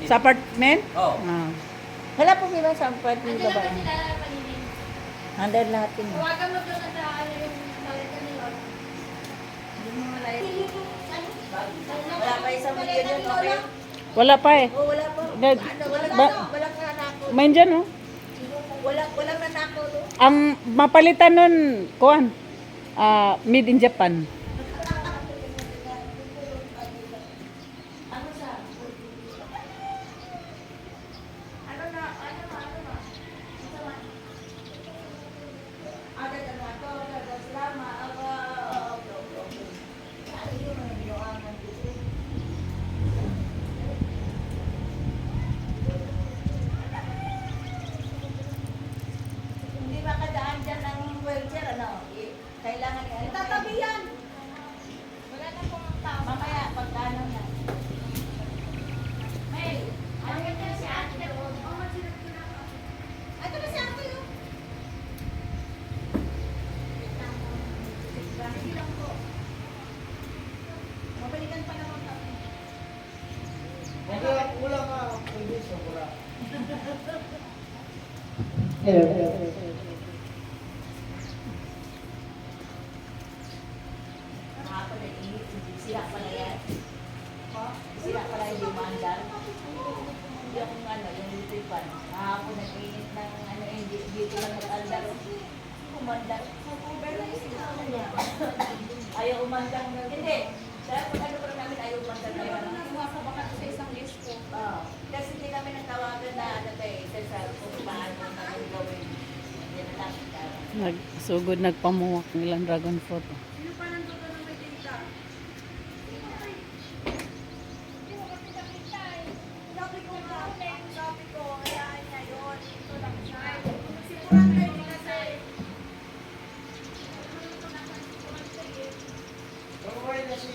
Sa apartment? Oo. Ah. Wala po ba sa apartment Ano ka ba? naman sila paninin? Under lahat yun. Huwagan mo doon sa ano yung talita ni Lord. Yung mga light. Wala pa isang milyon yun, okay? Wala pa eh. Oh, wala pa. Dad- Ano, walang nanakaw. May dyan oh. Walang nanakaw doon. Ang mapalitan nun, kuhan, made in Japan. Ano sa? Ano na? Ada na to, ada selama hindi makadaan dyan ng wheelchair, ano? Kailangan i-ano. Tatabi yan. Wala na pong tao. Mamaya, pagkano na. May, ano yan si ate? Ito na si ate yun. Sige lang po. Mabalikan pa naman kami. Wala ka. Hindi, sobra. Kahapon na init, sira pala yan. Sira pala yung limandar. Yung ano, yung litripan. Kahapon nag-init ng ano, dito lang nag-andar. Umandar. Ayaw umandar. Hindi. Dahil pag ano pa namin, ayaw umandar na yun. Baka sa isang list ko. Kasi hindi namin nagtawagan na ano tayo, sa kung paano namin gawin. Hindi na lang. Nagsugod, nagpamuwak nilang dragon fruit. Sino pa nandun na may tinta? Sabi ko, hayaan niya yun. Ito lang siya. Siguran kayo din kasi. Okay na si